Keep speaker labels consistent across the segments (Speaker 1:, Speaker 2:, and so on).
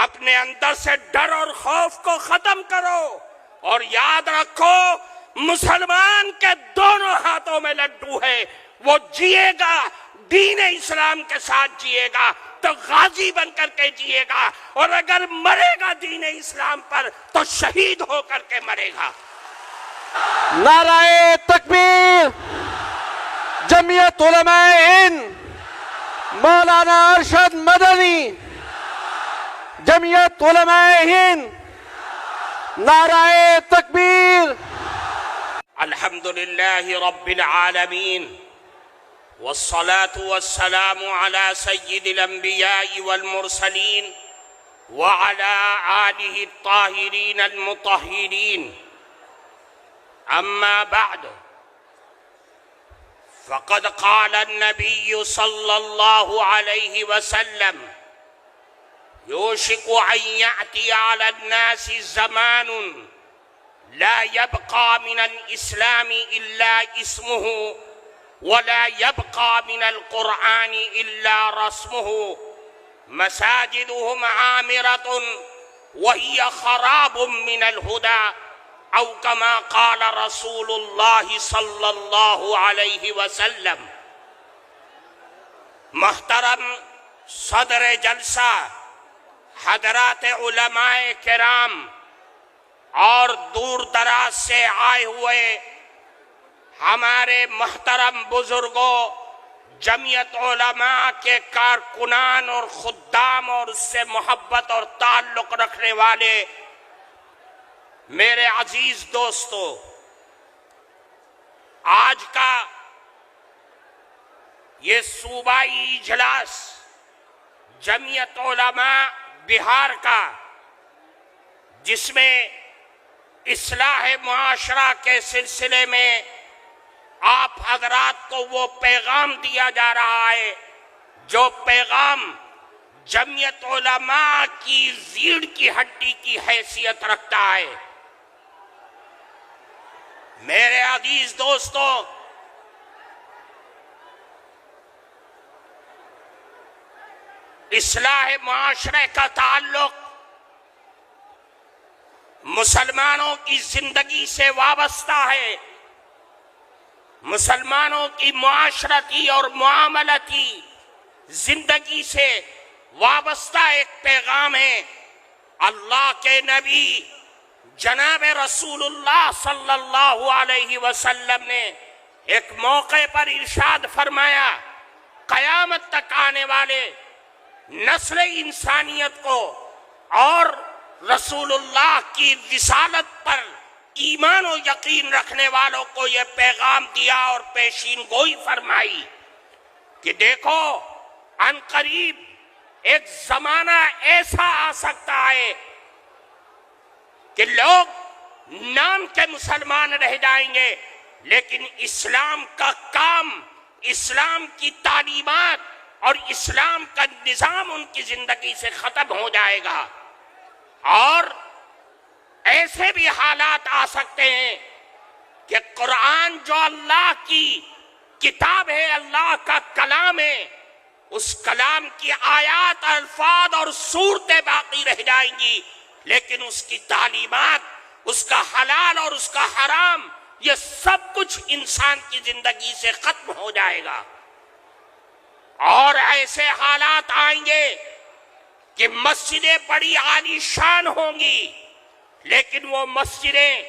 Speaker 1: اپنے اندر سے ڈر اور خوف کو ختم کرو اور یاد رکھو مسلمان کے دونوں ہاتھوں میں لڈو ہے، وہ جیے گا دین اسلام کے ساتھ جیے گا تو غازی بن کر کے جیے گا، اور اگر مرے گا دین اسلام پر تو شہید ہو کر کے مرے گا۔
Speaker 2: نعرہ تکبیر، جمعیت علماء ہند، مولانا ارشد مدنی، جمعیت علماء ہند، نعرہ تکبیر۔
Speaker 1: الحمدللہ رب العالمین والصلاة والسلام على سید الانبیاء والمرسلین وعلى آلہ الطاہرین المطہرین، اما بعد فقد قال النبی صلی اللہ علیہ وسلم يوشك أن يأتي على الناس زمان لا يبقى من الإسلام إلا اسمه ولا يبقى من القرآن إلا رسمه، مساجدهم عامرة وهي خراب من الهدى، أو كما قال رسول الله صلى الله عليه وسلم۔ محترم صدر جلسہ، حضرات علماء کرام اور دور دراز سے آئے ہوئے ہمارے محترم بزرگوں، جمعیت علماء کے کارکنان اور خدام اور اس سے محبت اور تعلق رکھنے والے میرے عزیز دوستو، آج کا یہ صوبائی اجلاس جمعیت علماء بہار کا، جس میں اصلاح معاشرہ کے سلسلے میں آپ حضرات کو وہ پیغام دیا جا رہا ہے جو پیغام جمعیت علماء کی ریڑھ کی ہڈی کی حیثیت رکھتا ہے۔ میرے عزیز دوستو، اصلاح معاشرے کا تعلق مسلمانوں کی زندگی سے وابستہ ہے، مسلمانوں کی معاشرتی اور معاملتی زندگی سے وابستہ ایک پیغام ہے۔ اللہ کے نبی جناب رسول اللہ صلی اللہ علیہ وسلم نے ایک موقع پر ارشاد فرمایا، قیامت تک آنے والے نسل انسانیت کو اور رسول اللہ کی رسالت پر ایمان و یقین رکھنے والوں کو یہ پیغام دیا اور پیشین گوئی فرمائی کہ دیکھو ان قریب ایک زمانہ ایسا آ سکتا ہے کہ لوگ نام کے مسلمان رہ جائیں گے، لیکن اسلام کا کام، اسلام کی تعلیمات اور اسلام کا نظام ان کی زندگی سے ختم ہو جائے گا، اور ایسے بھی حالات آ سکتے ہیں کہ قرآن جو اللہ کی کتاب ہے، اللہ کا کلام ہے، اس کلام کی آیات، الفاظ اور صورتیں باقی رہ جائیں گی، لیکن اس کی تعلیمات، اس کا حلال اور اس کا حرام، یہ سب کچھ انسان کی زندگی سے ختم ہو جائے گا۔ اور ایسے حالات آئیں گے کہ مسجدیں بڑی عالی شان ہوں گی، لیکن وہ مسجدیں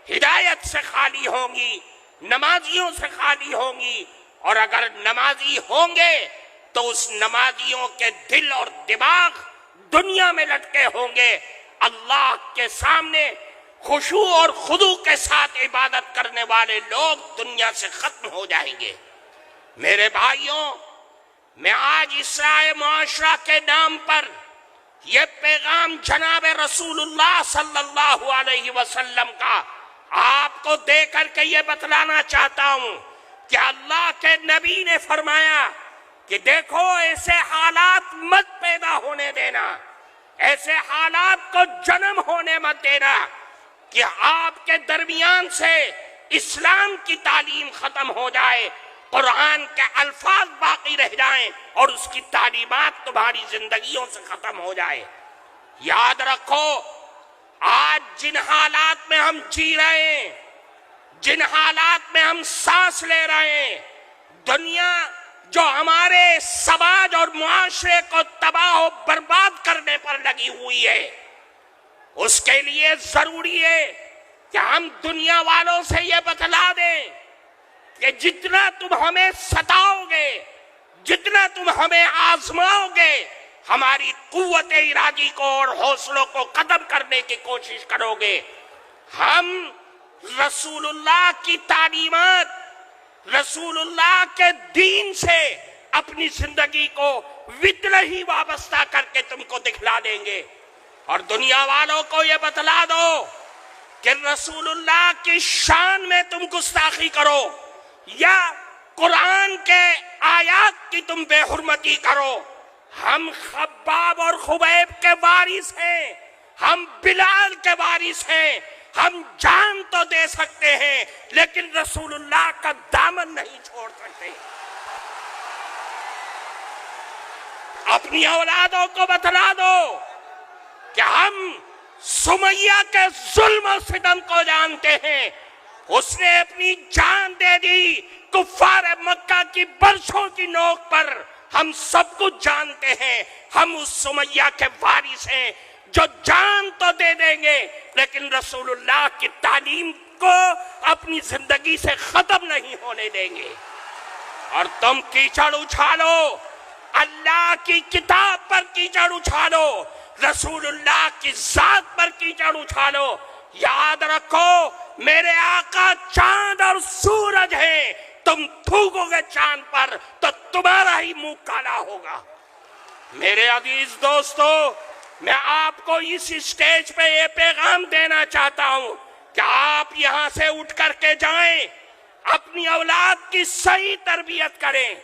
Speaker 1: ہدایت سے خالی ہوں گی، نمازیوں سے خالی ہوں گی، اور اگر نمازی ہوں گے تو اس نمازیوں کے دل اور دماغ دنیا میں لٹکے ہوں گے، اللہ کے سامنے خشوع اور خضوع کے ساتھ عبادت کرنے والے لوگ دنیا سے ختم ہو جائیں گے۔ میرے بھائیوں، میں آج اصلاح معاشرہ کے نام پر یہ پیغام جناب رسول اللہ صلی اللہ علیہ وسلم کا آپ کو دے کر کے یہ بتلانا چاہتا ہوں کہ اللہ کے نبی نے فرمایا کہ دیکھو ایسے حالات مت پیدا ہونے دینا، ایسے حالات کو جنم ہونے مت دینا کہ آپ کے درمیان سے اسلام کی تعلیم ختم ہو جائے، قرآن کے الفاظ باقی رہ جائیں اور اس کی تعلیمات تمہاری زندگیوں سے ختم ہو جائے۔ یاد رکھو آج جن حالات میں ہم جی رہے ہیں، جن حالات میں ہم سانس لے رہے ہیں، دنیا جو ہمارے سماج اور معاشرے کو تباہ و برباد کرنے پر لگی ہوئی ہے، اس کے لیے ضروری ہے کہ ہم دنیا والوں سے یہ بتلا دیں کہ جتنا تم ہمیں ستاؤ گے، جتنا تم ہمیں آزماؤ گے، ہماری قوت ارادی کو اور حوصلوں کو ختم کرنے کی کوشش کرو گے، ہم رسول اللہ کی تعلیمات، رسول اللہ کے دین سے اپنی زندگی کو وطن ہی وابستہ کر کے تم کو دکھلا دیں گے۔ اور دنیا والوں کو یہ بتلا دو کہ رسول اللہ کی شان میں تم گستاخی کرو یا قرآن کے آیات کی تم بے حرمتی کرو، ہم خباب اور خبیب کے وارث ہیں، ہم بلال کے وارث ہیں، ہم جان تو دے سکتے ہیں لیکن رسول اللہ کا دامن نہیں چھوڑ سکتے۔ اپنی اولادوں کو بتلا دو کہ ہم سمیہ کے ظلم و ستم کو جانتے ہیں، اس نے اپنی جان دے دی کفار مکہ کی برسوں کی نوک پر، ہم سب کچھ جانتے ہیں، ہم اس سمیہ کے وارث ہیں جو جان تو دے دیں گے لیکن رسول اللہ کی تعلیم کو اپنی زندگی سے ختم نہیں ہونے دیں گے۔ اور تم کیچڑ اچھالو، اللہ کی کتاب پر کیچڑ اچھالو، رسول اللہ کی ذات پر کیچڑ اچھالو، یاد رکھو میرے آقا چاند اور سورج ہیں، تم تھوکو گے چاند پر تو تمہارا ہی منہ کالا ہوگا۔ میرے عزیز دوستو، میں آپ کو اس اسٹیج پہ یہ پیغام دینا چاہتا ہوں کہ آپ یہاں سے اٹھ کر کے جائیں، اپنی اولاد کی صحیح تربیت کریں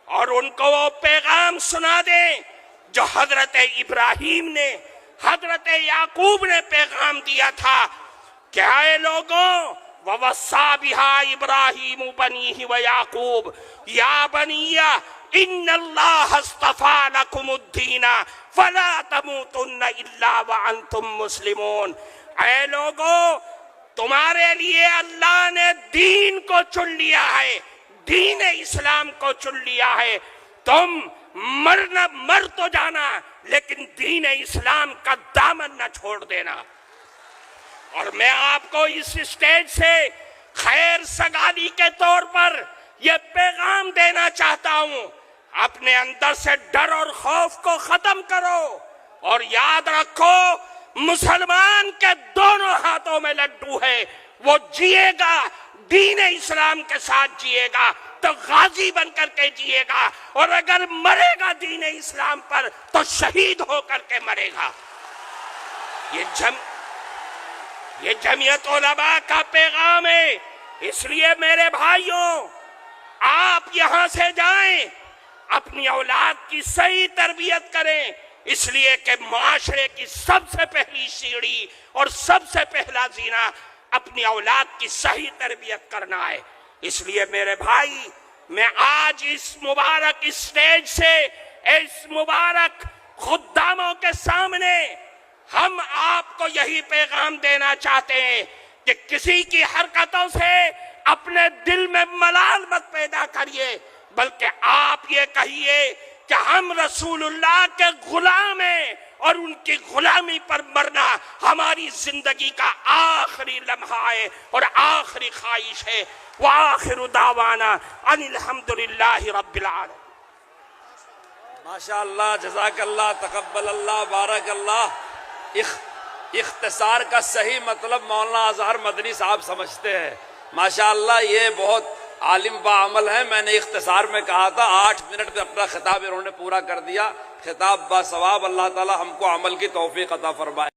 Speaker 1: اور ان کو وہ پیغام سنا دیں جو حضرت ابراہیم نے، حضرت یعقوب نے پیغام دیا تھا کہ اے لوگوں، وَوَصَّىٰ بِهَا إِبْرَاهِيمُ بَنِيهِ وَيَعْقُوبُ يَا بَنِيَّ إِنَّ اللَّهَ اصْطَفَىٰ لَكُمُ الدِّينَ فَلَا تَمُوتُنَّ إِلَّا وَأَنْتُمْ مُسْلِمُونَ۔ اے لوگوں، تمہارے لیے اللہ نے دین کو چن لیا ہے، دین اسلام کو چن لیا ہے، تم مر تو جانا لیکن دین اسلام کا دامن نہ چھوڑ دینا۔ اور میں آپ کو اس اسٹیج سے خیر سگالی کے طور پر یہ پیغام دینا چاہتا ہوں، اپنے اندر سے ڈر اور خوف کو ختم کرو اور یاد رکھو مسلمان کے دونوں ہاتھوں میں لڈو ہے، وہ جیے گا دین اسلام کے ساتھ جیے گا تو غازی بن کر کے جیے گا، اور اگر مرے گا دین اسلام پر تو شہید ہو کر کے مرے گا۔ یہ جمعیت علماء کا پیغام ہے، اس لیے میرے بھائیوں آپ یہاں سے جائیں، اپنی اولاد کی صحیح تربیت کریں، اس لیے کہ معاشرے کی سب سے پہلی سیڑھی اور سب سے پہلا زینہ اپنی اولاد کی صحیح تربیت کرنا ہے۔ اس لیے میرے بھائی، میں آج اس مبارک اسٹیج سے اس مبارک خداموں کے سامنے ہم آپ کو یہی پیغام دینا چاہتے ہیں کہ کسی کی حرکتوں سے اپنے دل میں ملال مت پیدا کریے، بلکہ آپ یہ کہیے کہ ہم رسول اللہ کے غلام ہیں اور ان کی غلامی پر مرنا ہماری زندگی کا آخری لمحہ ہے اور آخری خواہش ہے۔ وآخر دعوانا ان الحمدللہ رب العالمین۔
Speaker 2: ماشاءاللہ، جزاک اللہ، تقبل اللہ، بارک اللہ۔ اختصار کا صحیح مطلب مولانا اظہر مدنی صاحب سمجھتے ہیں۔ ماشاءاللہ یہ بہت عالم باعمل ہے۔ میں نے اختصار میں کہا تھا 8 منٹ میں اپنا خطاب انہوں نے پورا کر دیا۔ خطاب باثواب، اللہ تعالی ہم کو عمل کی توفیق عطا فرمائے۔